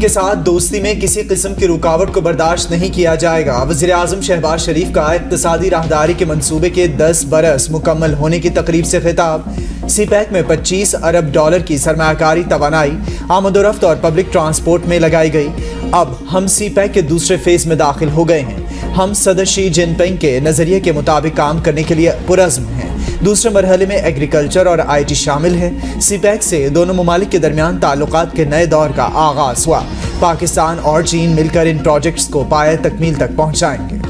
के साथ दोस्ती में किसी किस्म की रुकावट को बर्दाश्त नहीं किया जाएगा। वज़ीर आज़म शहबाज शरीफ का इक़्तिसादी राहदारी के मंसूबे के 10 बरस मुकम्मल होने की तकरीब से खिताब। सीपैक में 25 अरब डॉलर की सरमायाकारी तवानाई आमदोरफ्त और पब्लिक ट्रांसपोर्ट में लगाई गई। अब हम सीपैक के दूसरे फेज में दाखिल हो गए हैं। हम सदर शी जिनपिंग के नजरिए के मुताबिक काम करने के लिए पुरज़्म हैं। दूसरे मरहले में एग्रीकल्चर और IT शामिल है। सीपैक से दोनों ममालिक के दरमियान ताल्लुकात के नए दौर का आगाज हुआ। पाकिस्तान और चीन मिलकर इन प्रोजेक्ट्स को पाए तकमील तक पहुंचाएंगे।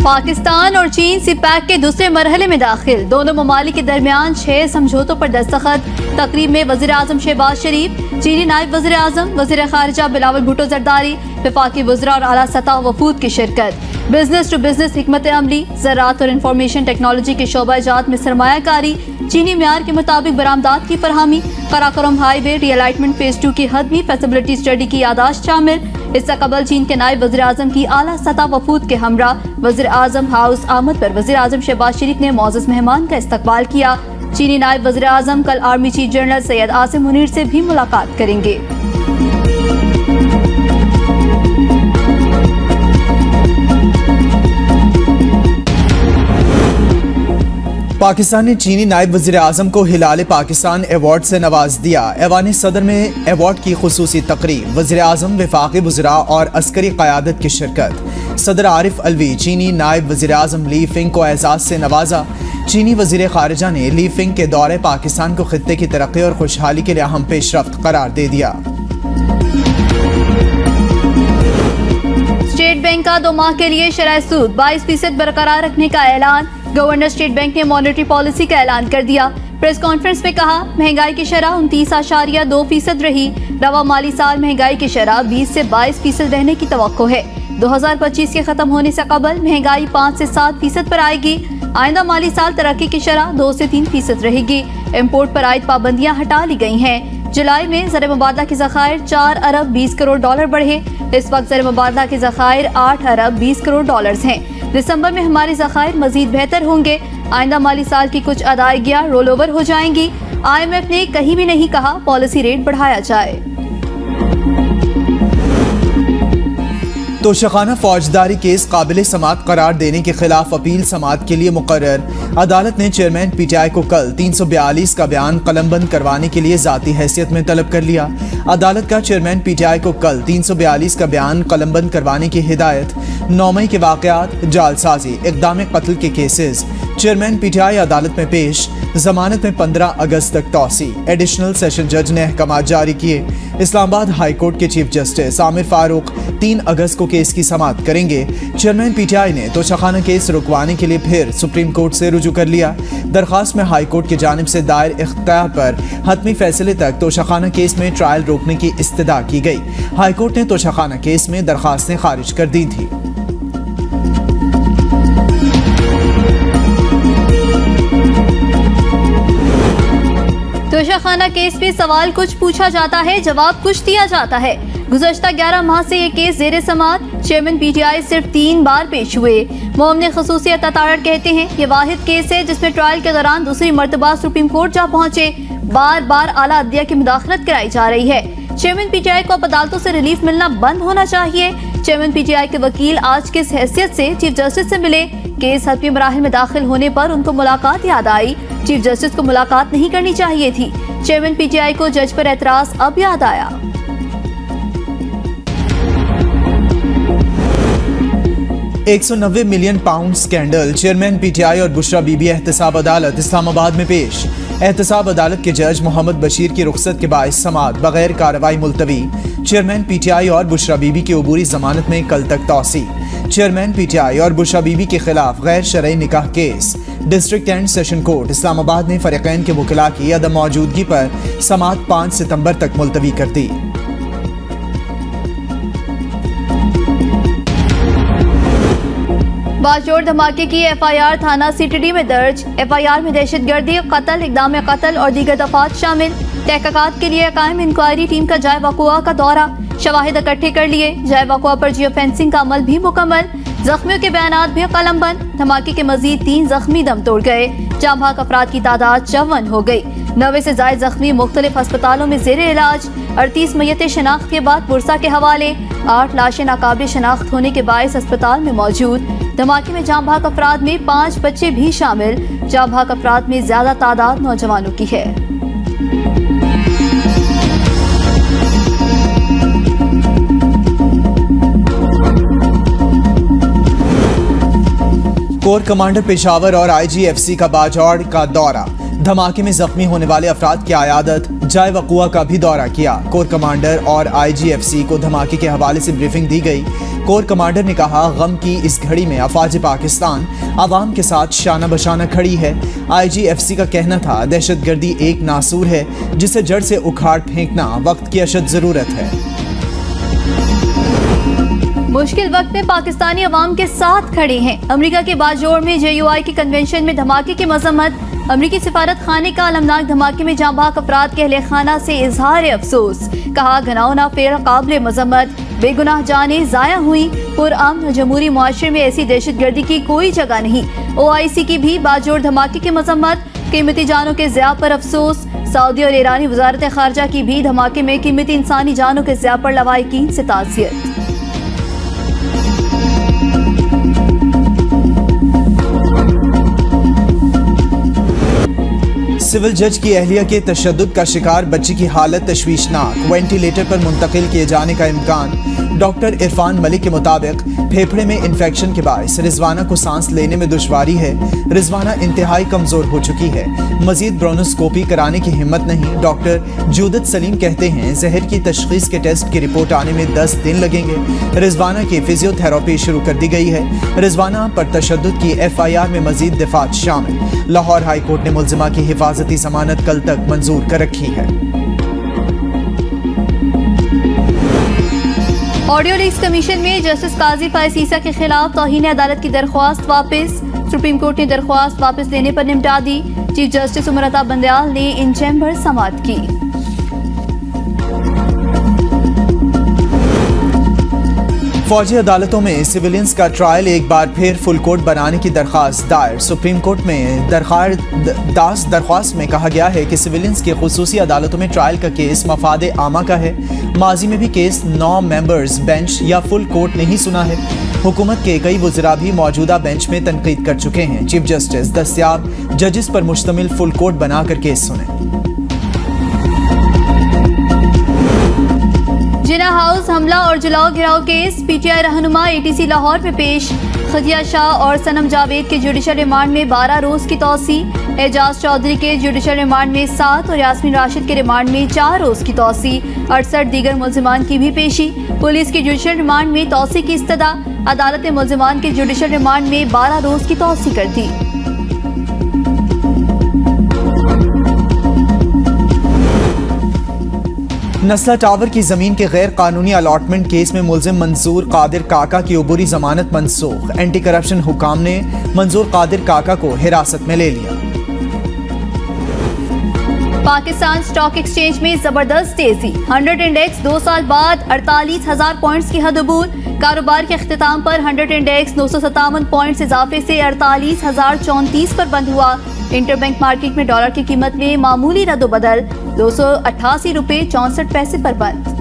पाकिस्तान और चीन सीपैक के दूसरे मरहले में दाखिल। दोनों ममालिक के दरमियान 6 समझौतों पर दस्तखत। तकरीब में वज़ीर आज़म शहबाज शरीफ, चीनी नायब वज़ीर आज़म, वज़ीर खारिजा बिलावल भुट्टो जरदारी, वफाकी वज़रा और आला सतह वफूद की शिरकत। बिजनेस टू बिजनेस हिकमत अमली, ज़राअत और इंफॉर्मेशन टेक्नोलॉजी के शोबा-ए-जात में सरमायाकारी, चीनी म्यार के मुताबिक बरामदात की फरहमी, कराकोरम हाईवे रीअलाइटमेंट फेज 2 की हदमी फैसिलिटी स्टडी की यादाश्त शामिल। इससे कबल चीन के नायब वज़ीर आज़म की आला सतह वफूद के हमरा वज़ीर आज़म हाउस आमद पर वज़ीर आज़म शहबाज शरीफ ने मौजूद मेहमान का इस्तकबाल किया। चीनी नायब वज़ीर आज़म कल army chief general Syed Asim Munir से भी मुलाकात करेंगे। पाकिस्तान ने चीनी नायब वज़ीर आज़म को हिलाल पाकिस्तान अवार्ड से नवाज दिया। ऐवान सदर में अवार्ड की खुसूसी तकरीब। वज़ीर आज़म, वफाकी वज़रा और अस्करी क़यादत की शिरकत। सदर आरिफ अलवी चीनी नायब वज़ीर आज़म ली फिंग को एजाज़ से नवाजा। चीनी वज़ीर खारिजा ने ली फिंग के दौरे पाकिस्तान को खित्ते की तरक्की और खुशहाली के लिए अहम पेशरफ्त करार दे दिया। स्टेट बैंक का 2 माह के लिए शरह सूद 22% बरकरार रखने का ऐलान। गवर्नर स्टेट बैंक ने मॉनेटरी पॉलिसी का ऐलान कर दिया। प्रेस कॉन्फ्रेंस में कहा, महंगाई की शरह 29.2% रही। रवा माली साल महंगाई की शरह 20 से 22% रहने की तवक्को है। 2025 के खत्म होने से कबल महंगाई 5 से 7% पर आएगी। आइंदा माली साल तरक्की की शरह 2 से 3% रहेगी। इम्पोर्ट पर आयद पाबंदियां हटा ली गई हैं। जुलाई में ज़र मुबादला के ज़खायर 4 अरब 20 करोड़ डॉलर बढ़े। इस वक्त ज़र मुबादला के ज़खायर 8 अरब 20 करोड़ डॉलर्स हैं। दिसंबर में हमारे ज़खायर मजीद बेहतर होंगे। आइंदा माली साल की कुछ अदायगियां रोल ओवर हो जाएंगी। IMF ने कहीं भी नहीं कहा पॉलिसी रेट बढ़ाया जाए। तोशाखाना फौजदारी केस काबिल समाअत करार देने के खिलाफ अपील समाअत के लिए मुकर्रर। अदालत ने चेयरमैन PTI को कल 342 का बयान कलमबंद करवाने के लिए जाती हैसियत में तलब कर लिया। अदालत का चेयरमैन PTI को कल 342 का बयान कलमबंद करवाने की हिदायत। 9 मई के वाकयात, जालसाजी, इक़दाम कत्ल के केसेस। चेयरमैन PTI अदालत में पेश। जमानत में 15 अगस्त तक तौसी। एडिशनल सेशन जज ने अहकाम जारी किए। इस्लामाबाद हाई कोर्ट के चीफ जस्टिस आमिर फारूक 3 अगस्त को केस की समाअत करेंगे। चेयरमैन PTI ने तोशाखाना केस रुकवाने के लिए फिर सुप्रीम कोर्ट से रुजू कर लिया। दरखास्त में हाई कोर्ट की जानिब से दायर इख्तियार पर हतमी फैसले तक तोशाखाना केस में ट्रायल रोकने की इस्तदा की गई। हाई कोर्ट ने तोशाखाना केस में दरखास्तें खारिज कर दी थी। तोशाखाना केस में सवाल कुछ पूछा जाता है, जवाब कुछ दिया जाता है। गुज़श्ता 11 माह से ये केस ज़ेरे समाअत। चेयरमैन PTI सिर्फ 3 बार पेश हुए। मोमने खसूसियत अतारड़ कहते हैं, ये वाहिद केस है जिसमें ट्रायल के दौरान दूसरी मरतबा सुप्रीम कोर्ट जा पहुंचे। बार बार आला अदलिया की मुदाखलत कराई जा रही है। चेयरमैन PTI को अब अदालतों से रिलीफ मिलना बंद होना चाहिए। चेयरमैन PTI के वकील आज किस हैसियत से चीफ जस्टिस से मिले? केस हतमी मराहिल में दाखिल होने पर उनको मुलाकात याद आई। चीफ जस्टिस को मुलाकात नहीं करनी चाहिए थी। चेयरमैन PTI को जज पर एतराज अब याद आया। £190 मिलियन स्कैंडल। चेयरमैन PTI और बुशरा बीबी एहतसाब अदालत इस्लामाबाद में पेश। एहतसाब अदालत के जज मोहम्मद बशीर की रुख्सत के बाइस समाअत बगैर कार्रवाई मुलतवी। चेयरमैन PTI और बुशरा बीबी की अबूरी जमानत में कल तक तौसी। चेयरमैन PTI और बुशरा बीबी के खिलाफ गैर शरई निकाह case. District and session court Islamabad ने फरीकैन के वकिला की अदम मौजूदगी पर समाअत 5 सितंबर तक मुलतवी कर दी। बाजोड़ धमाके की FIR थाना CTD में दर्ज। FIR में दहशतगर्दी, कत्ल, इक़दाम कत्ल और दीगर दफात शामिल। तहकीकात के लिए कायम इंक्वायरी टीम का जाए वक़ुआ का दौरा, शवाहिद इकट्ठे कर लिए। जाए वक़ुआ पर जियो फेंसिंग का अमल भी मुकम्मल। जख्मियों के बयानात भी कलमबंद। धमाके के मजीद 3 जख्मी दम तोड़ गए। जाँ भाग अफराद की तादाद 54 हो गई। 90 से ज्यादा जख्मी मुख्तलिफ अस्पतालों में जेर इलाज। 38 मैयतें शनाख्त के बाद पुरसा के हवाले। 8 लाशें नाकाबिल शनाख्त होने के बायस अस्पताल में मौजूद। धमाके में जाँ भाग अफराद में 5 बच्चे भी शामिल। जाँ भाग अफराद में ज्यादा तादाद नौजवानों की है। कोर कमांडर पेशावर और आईजीएफसी का बाजौड़ का दौरा। धमाके में जख्मी होने वाले अफराद की आयादत। जाए वक़ुआ का भी दौरा किया। कोर कमांडर और आईजीएफसी को धमाके के हवाले से ब्रीफिंग दी गई। कोर कमांडर ने कहा, गम की इस घड़ी में अफवाज पाकिस्तान आवाम के साथ शाना बशाना खड़ी है। आईजीएफसी का कहना था, दहशतगर्दी एक नासूर है जिसे जड़ से उखाड़ फेंकना वक्त की अशद जरूरत है। मुश्किल वक्त में पाकिस्तानी अवाम के साथ खड़े हैं। अमेरिका के बाजोड़ में JUI के कन्वेंशन में धमाके की मजम्मत। अमेरिकी सिफारत खाने का अलमनाक धमाके में जाँ भाग अफराद के अहले खाना से इजहार अफसोस। कहा, घनाउना फेर काबिल मजम्मत, बेगुनाह जाने जाया हुई। पुरअमन जमहूरी मुआशरे में ऐसी दहशतगर्दी की कोई जगह नहीं। OIC की भी बाजोड़ धमाके की मजम्मत। कीमती जानों के ज़िया पर अफसोस। सऊदी और ईरानी वजारत खारजा की भी धमाके में कीमती इंसानी जानों के ज़िया पर लवाहिकीन से ताज़ियत। सिविल जज की अहलिया के तशद्दुद का शिकार बच्ची की हालत तशवीशनाक। वेंटिलेटर पर मुंतकिल किए जाने का इम्कान। डॉक्टर इरफान मलिक के मुताबिक फेफड़े में इन्फेक्शन के बायस रिजवाना को सांस लेने में दुश्वारी है। रिजवाना इंतहाई कमजोर हो चुकी है। मजीद ब्रोनोस्कोपी कराने की हिम्मत नहीं। डॉक्टर जूदत सलीम कहते हैं, जहर की तशखीस के टेस्ट की रिपोर्ट आने में 10 दिन लगेंगे। रिजवाना की फिजियोथेरेपी शुरू कर दी गई है। रिजवाना पर तशद्दुद की FIR में मजीद दिफात शामिल। लाहौर हाई कोर्ट ने मुल्जिमा की हिफाजती जमानत कल तक मंजूर कर रखी है। ऑडियो लीक्स कमीशन में जस्टिस काजी फायज ईसा के खिलाफ तौहीन अदालत की दरख्वास्त वापस। सुप्रीम कोर्ट ने दरख्वास्त वापस लेने पर निपटा दी। चीफ जस्टिस उमर अता बंदयाल ने इन चैम्बर समाअत की। फौजी अदालतों में सिविलियंस का ट्रायल एक बार फिर फुल कोर्ट बनाने की दरख्वास्त दायर। सुप्रीम कोर्ट में दरख्वास्त में कहा गया है कि सिविलियंस के खुसूसी अदालतों में ट्रायल का केस मफाद आमा का है। माजी में भी केस 9 मेंबर्स बेंच या फुल कोर्ट नहीं सुना है। हुकूमत के कई वज़रा भी मौजूदा बेंच में तनकीद कर चुके हैं। चीफ जस्टिस दस्तियाब जजेस पर मुश्तमिल फुल कोर्ट बनाकर केस सुने। जिना हाउस हमला और जलाओ घिराव केस। PTI रहनुमा ATC लाहौर में पेश। खदिया शाह और सनम जावेद के जुडिशल रिमांड में 12 रोज की तौसी। एजाज चौधरी के जुडिशल रिमांड में 7 और यास्मीन राशिद के रिमांड में 4 रोज की तौसी। 68 दीगर मुल्जिमान की भी पेशी। पुलिस की जुडिशल रिमांड में तौसी की इस्तदा। अदालत ने मुल्जिमान के जुडिशल रिमांड में 12 रोज की तौसी कर दी। नस्ला टावर की जमीन के गैर कानूनी अलॉटमेंट केस में मुल्जिम मंजूर कादिर काका की अबूरी जमानत मनसूख। एंटी करप्शन हुकाम ने मंजूर कादिर काका को हिरासत में ले लिया। पाकिस्तान स्टॉक एक्सचेंज में जबरदस्त तेजी। 100 इंडेक्स 2 साल बाद 48,000 पॉइंट्स की हद अबूर। कारोबार के अख्तिताम पर 100 इंडेक्स 957 पॉइंट्स इजाफे से 48,034 पर बंद हुआ। इंटरबैंक मार्केट में डॉलर की कीमत में मामूली रद्दोबदल। 288 रुपये 64 पैसे पर बंद।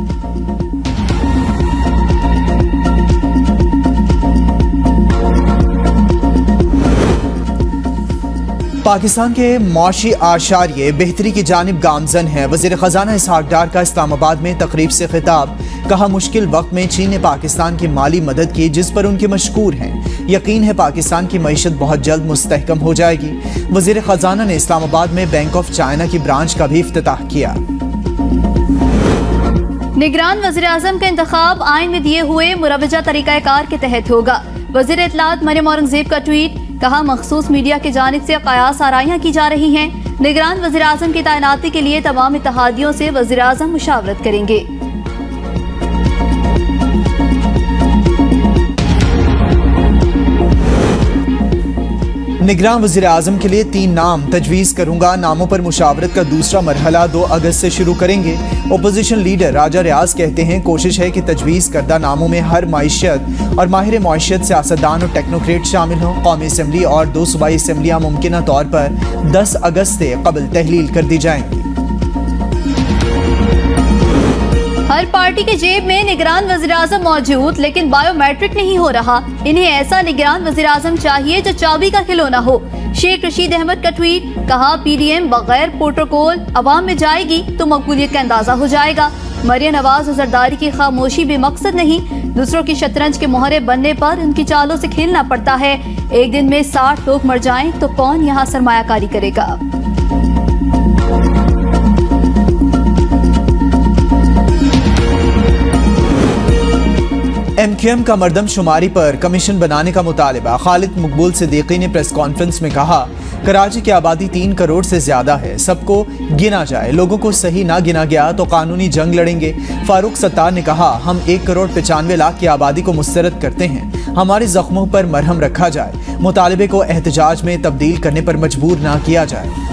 पाकिस्तान के मौशी आशारिये बेहतरी की जानिब गामजन है। वज़ीर ख़जाना इसहाक डार का इस्लामाबाद में तकरीब से खिताब। कहा, मुश्किल वक्त में चीन ने पाकिस्तान की माली मदद की जिस पर उनके मशकूर हैं। यकीन है पाकिस्तान की मईशत बहुत जल्द मुस्तहकम हो जाएगी। वज़ीर ख़जाना ने इस्लामाबाद में बैंक ऑफ चाइना की ब्रांच का भी इफ्तिताह किया। निगरान वज़ीर आज़म का इंतखाब आइन में दिए हुए मुरवजा तरीक़ाकार के तहत होगा। वज़ीर इत्तलात मरियम औरंगज़ेब का ट्वीट। कहा, मखसूस मीडिया की जानिब से क़यास आराइयाँ की जा रही हैं। निगरान वज़ीर आज़म की तैनाती के लिए तमाम इत्तेहादियों से वज़ीर आज़म मुशावरत करेंगे। निगरान वज़ीर आज़म के लिए 3 नाम तजवीज़ करूंगा। नामों पर मुशावरत का दूसरा मरहला 2 अगस्त से शुरू करेंगे। ओपोजिशन लीडर राजा रियाज कहते हैं कोशिश है कि तजवीज़ करदा नामों में हर माइशत और माहिर मईशत सियासतदान और टेक्नोक्रेट शामिल हों। कौमी असम्बली और 2 सूबाई असम्बलियाँ मुमकिना तौर पर 10 अगस्त से कबल तहलील कर दी जाएंगी। हर पार्टी की जेब में निगरान वज़ीर-ए-आज़म मौजूद, लेकिन बायोमेट्रिक नहीं हो रहा। इन्हें ऐसा निगरान वज़ीर-ए-आज़म चाहिए जो चाबी का खिलौना हो। शेख रशीद अहमद का ट्वीट, कहा पीडीएम बगैर प्रोटोकॉल अवाम में जाएगी तो मकबूलियत का अंदाजा हो जाएगा। मरियम नवाज और जरदारी की खामोशी भी मकसद नहीं, दूसरों की शतरंज के मोहरे बनने पर उनकी चालों से खेलना पड़ता है। एक दिन में 60 लोग मर जाएं तो कौन यहाँ सरमायाकारी करेगा। MQM का मर्दमशुमारी पर कमीशन बनाने का मुतालिबा। खालिद मकबूल सिद्दीकी ने प्रेस कॉन्फ्रेंस में कहा कराची की आबादी 3 करोड़ से ज्यादा है, सबको गिना जाए। लोगों को सही ना गिना गया तो कानूनी जंग लड़ेंगे। फारूक सत्तार ने कहा हम 1 करोड़ 95 लाख की आबादी को मुस्तरद करते हैं, हमारे जख्मों पर मरहम रखा जाए। मुतालिबे को एहतजाज में तब्दील करने पर मजबूर ना किया जाए।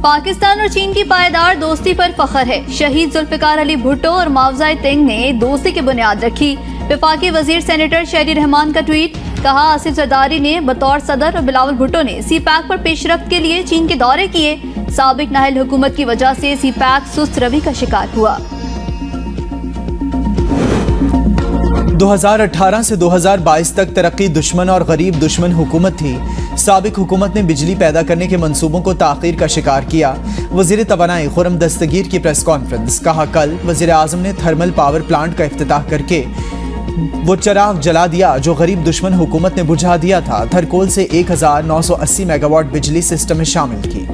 पाकिस्तान और चीन की पायदार दोस्ती पर फख्र है। शहीद जुल्फिकार अली भुट्टो और मावज़ाए तेंग ने दोस्ती की बुनियाद रखी। वफाकी वजीर सेनेटर शहरी रहमान का ट्वीट, कहा आसिफ जरदारी ने बतौर सदर और बिलावल भुट्टो ने CPAC पर पेशरफ्त के लिए चीन के दौरे किए। साबिक नाहल हुकूमत की वजह से CPAC सुस्त रवि का शिकार हुआ। 2018 से 2022 तक तरक्की दुश्मन और गरीब दुश्मन हुकूमत थी। साबिक हुकूमत ने बिजली पैदा करने के मंसूबों को ताख़ीर का शिकार किया। वज़ीर तवानाई खुर्रम दस्तगीर की प्रेस कॉन्फ्रेंस, कहा कल वज़ीर आज़म ने थर्मल पावर प्लांट का इफ्तिताह करके वो चिराग जला दिया जो गरीब दुश्मन हुकूमत ने बुझा दिया था। थरकोल से 1980 मेगावाट बिजली सिस्टम में शामिल की।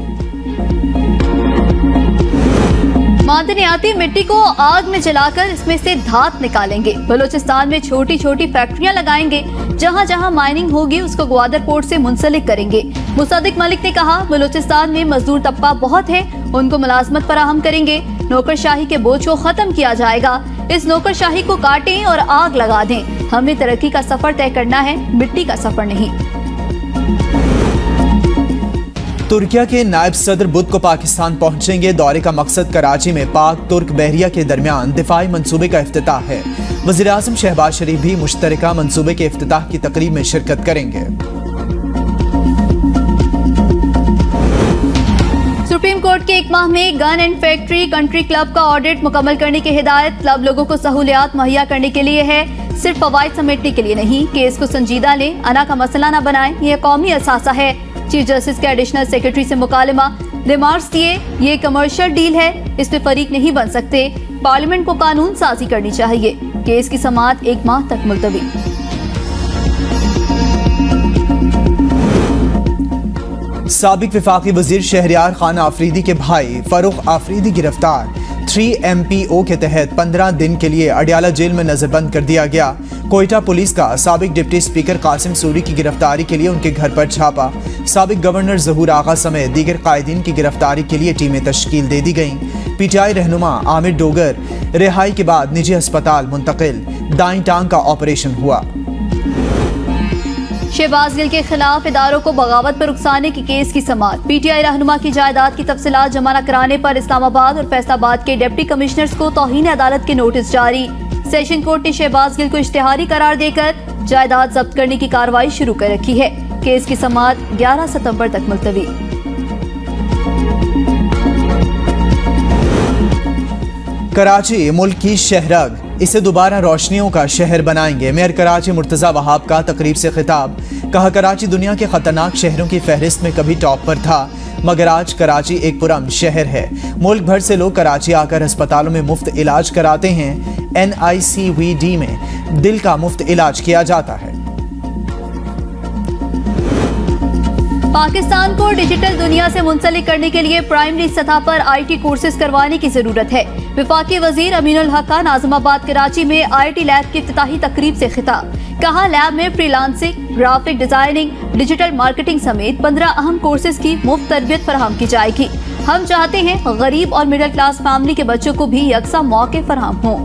मादनियाती मिट्टी को आग में जलाकर इसमें से धात निकालेंगे। बलूचिस्तान में छोटी छोटी फैक्ट्रियां लगाएंगे। जहां जहां माइनिंग होगी उसको ग्वादर पोर्ट से मुंसलिक करेंगे। मुसद्दिक मलिक ने कहा बलूचिस्तान में मजदूर तबका बहुत है, उनको मुलाजमत फराहम करेंगे। नौकरशाही के बोझ को खत्म किया जाएगा। इस नौकरशाही को काटें और आग लगा दें। हमें तरक्की का सफर तय करना है, मिट्टी का सफर नहीं। तुर्किया के नायब सदर बुध को पाकिस्तान पहुंचेंगे। दौरे का मकसद कराची में पाक तुर्क बहरिया के दरमियान दिफाई मंसूबे का इफ्तिताह है। वज़ीर आज़म शहबाज शरीफ भी मुश्तरका मंसूबे के इफ्तिताह की तकरीब में शिरकत करेंगे। सुप्रीम कोर्ट के 1 माह में gun and factory country club का ऑडिट मुकम्मल करने की हिदायत। क्लब लोगों को सहूलियात मुहैया करने के लिए है, सिर्फ फवाइद समेटने के लिए नहीं। केस को संजीदा लें, अना का मसला न बनाएं, यह कौमी असासा है। चीफ जस्टिस के एडिशनल सेक्रेटरी से मुकालमा, रिमार्क्स दिए ये कमर्शियल डील है, इस पे फरीक नहीं बन सकते। पार्लियामेंट को कानून साजी करनी चाहिए। केस की समाअत 1 माह तक मुलतवी। साबिक वफाकी वजीर शहरियार खान आफरीदी के भाई फरूख आफरीदी गिरफ्तार। 3MPO के तहत 15 दिन के लिए अडियाला जेल में नजरबंद कर दिया गया। कोयटा पुलिस का साबिक डिप्टी स्पीकर कासिम सूरी की गिरफ्तारी के लिए उनके घर पर छापा। साबिक गवर्नर ज़हूर आगा समेत दीगर कायदीन की गिरफ्तारी के लिए टीमें तश्कील दे दी गईं। PTI रहनुमा आमिर डोगर रिहाई के बाद निजी अस्पताल मुंतकिल। दाईं टांग का ऑपरेशन हुआ। शहबाज गिल के खिलाफ इदारों को बगावत पर उकसाने की केस की समाअत। PTI रहनुमा की जायदाद की तफसीलात जमा न कराने पर इस्लामाबाद और फैसलाबाद के डिप्टी कमिश्नर्स को तौहीन अदालत के नोटिस जारी। सेशन कोर्ट ने शहबाज गिल को इश्तिहारी करार देकर जायदाद जब्त करने की कार्रवाई शुरू कर रखी है। केस की समाअत 11 सितंबर तक मुलतवी। कराची मुल्क की शहरग, इसे दोबारा रोशनियों का शहर बनाएंगे। मेयर कराची मुर्तजा वहाब का तकरीब से खिताब, कहा कराची दुनिया के खतरनाक शहरों की फहरिस्त में कभी टॉप पर था, मगर आज कराची एक पुरअमन शहर है। मुल्क भर से लोग कराची आकर अस्पतालों में मुफ्त इलाज कराते हैं। NICVD में दिल का मुफ्त इलाज किया जाता है। पाकिस्तान को डिजिटल दुनिया से मुंसलिक करने के लिए प्राइमरी सतह पर IT कोर्सेज करवाने की जरूरत है। वफाकी वजीर अमीनुल हक का नाज़िमाबाद कराची में IT लैब की इफ्तिताही तकरीब से खिताब, कहा लैब में freelancing, graphic designing, digital marketing समेत 15 अहम कोर्सेज की मुफ्त तरबियत फराहम की जाएगी। हम चाहते हैं गरीब और मिडिल क्लास फैमिली के बच्चों को भी यकसा मौके फराहम हों।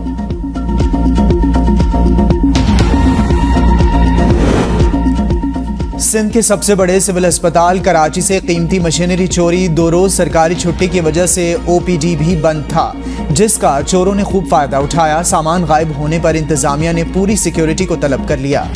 सिंध के सबसे बड़े सिविल अस्पताल कराची से कीमती मशीनरी चोरी। 2 रोज सरकारी छुट्टी की वजह से ओपीडी भी बंद था, जिसका चोरों ने खूब फायदा उठाया। सामान गायब होने पर इंतजामिया ने पूरी सिक्योरिटी को तलब कर लिया।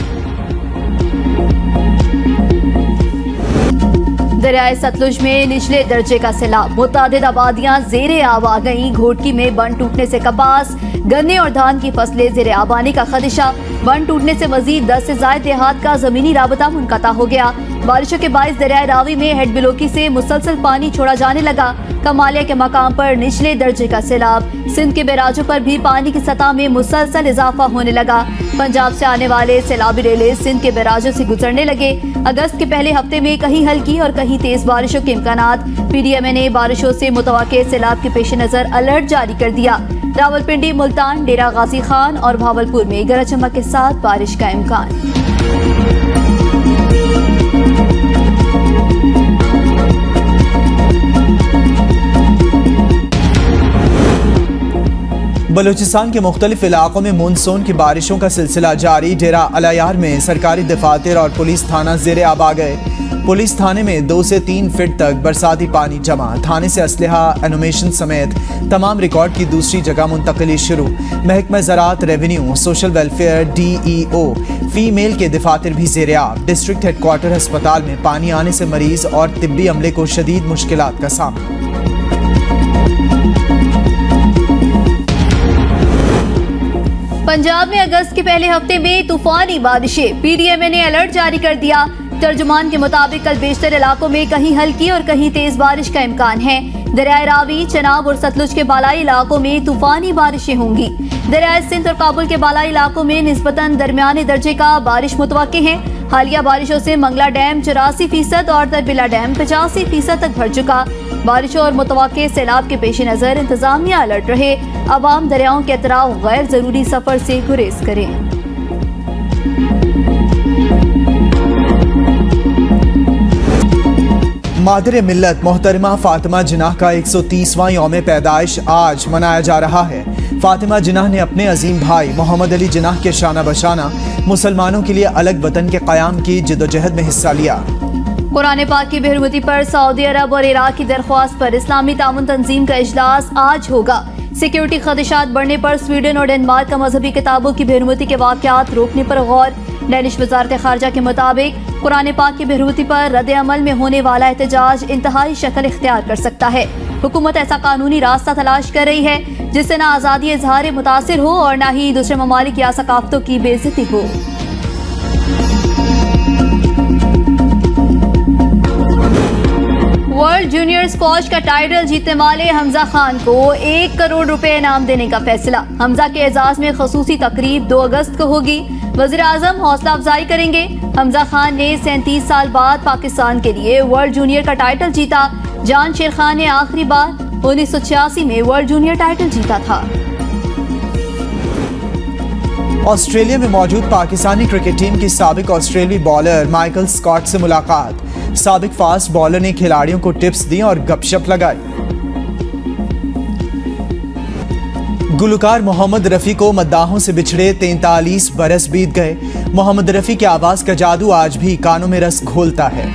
दरियाए सतलुज में निचले दर्जे का सैलाब, मुतादिद आबादियां जेरे आब आ गई। घोटकी में बंद टूटने से कपास, गन्ने और धान की फसलें जेरे आब आने का खदशा। बंद टूटने से मजीद 10 से ज्यादा देहात का जमीनी राबता मुनक़ता हो गया। बारिशों के बायस दरियाए रावी में हेड बिलोकी से मुसलसल पानी छोड़ा जाने लगा। कमालिया के मकाम पर निचले दर्जे का सैलाब। सिंध के बैराजों पर भी पानी की सतह में मुसलसल इजाफा होने लगा। पंजाब से आने वाले सैलाबी रेले सिंध के बैराजों से गुजरने लगे। अगस्त के पहले हफ्ते में कहीं हल्की और कहीं तेज बारिशों के इम्कानात। पीडीएमए ने बारिशों से मुतवक्के सैलाब के पेश नजर अलर्ट जारी कर दिया। रावलपिंडी, मुल्तान, डेरा गाजी खान और भावलपुर में गरज चमक के साथ बारिश का इम्कान। बलूचिस्तान के मुख्तलिफ इलाकों में मानसून की बारिशों का सिलसिला जारी। डेरा अलायार में सरकारी दफातर और पुलिस थाना जेरे आब आ गए। पुलिस थाने में 2 से 3 फीट तक बरसाती पानी जमा। थाने से असलहा, एनुमेशन समेत तमाम रिकॉर्ड की दूसरी जगह मुंतकिली शुरू। महकमा ज़राअत, revenue, social welfare, DEO, female के दफातर भी जेरे आब। डिस्ट्रिक्ट हेडक्वार्टर अस्पताल में पानी आने से मरीज और तिब्बी अमले को शदीद मुश्किलात का सामना। पंजाब में अगस्त के पहले हफ्ते में तूफानी बारिशें। पीडीएमए ने अलर्ट जारी कर दिया। तर्जुमान के मुताबिक कल बेशतर इलाकों में कहीं हल्की और कहीं तेज बारिश का इम्कान है। दरियाए रावी, चनाब और सतलुज के बालाई इलाकों में तूफानी बारिशें होंगी। दरियाए सिंध और काबुल के बालाई इलाकों में निस्बतन दरमियाने दर्जे का बारिश मुतवक्के है। हालिया बारिशों से मंगला डैम 84% और तरबिला डैम 85% तक भर चुका। बारिशों और मुतवक्के सैलाब के पेश नजर इंतजामिया अलर्ट रहे। अवाम दरियाओं के अतराफ गैर जरूरी सफर से गुरेज करें। मादर मिल्लत मोहतरमा फातिमा जिन्नाह का 130वां यौम पैदाइश आज मनाया जा रहा है। फातिमा जिन्नाह ने अपने अजीम भाई मोहम्मद अली जिन्नाह के शाना बशाना मुसलमानों के लिए अलग वतन के क़याम की जिद्दोजहद में हिस्सा लिया। कुरान पाक की बेहरमती पर सऊदी अरब और इराक की दरख्वास्त पर इस्लामी ताउन तंजीम का इजलास आज होगा। सिक्योरिटी खदशात बढ़ने पर स्वीडन और डेनमार्क का मजहबी किताबों की बेहरमती के वाक़यात रोकने पर गौर। डेनिश वजारत खारजा के मुताबिक कुरान पाक की बेहरमती पर रद्द अमल में होने वाला एहतजाज इंतहाई शक्ल इख्तियार कर सकता है। हुकूमत ऐसा कानूनी रास्ता तलाश कर रही है जिससे न आज़ादी इजहार मुतासिर हो और न ही दूसरे ममालिक या सकाफतों की बेइज्जती हो। वर्ल्ड जूनियर स्क्वॉश का टाइटल जीतने वाले हमजा खान को 1 करोड़ रुपए इनाम देने का फैसला। हमजा के एजाज में खसूसी तकरीब 2 अगस्त को होगी। वज़ीर आज़म हौसला अफजाई करेंगे। हमजा खान ने 37 साल बाद पाकिस्तान के लिए वर्ल्ड जूनियर का टाइटल जीता। जान शेर खान ने आखिरी बार 1986 में वर्ल्ड जूनियर टाइटल जीता था। ऑस्ट्रेलिया में मौजूद पाकिस्तानी क्रिकेट टीम की साबिक ऑस्ट्रेलियाई बॉलर माइकल स्कॉट से मुलाकात। साबिक फास्ट बॉलर ने खिलाड़ियों को टिप्स दी और गपशप लगाई। गुलकार मोहम्मद रफ़ी को मद्दाहों से बिछड़े 43 बरस बीत गए। मोहम्मद रफ़ी की आवाज़ का जादू आज भी कानों में रस घोलता है।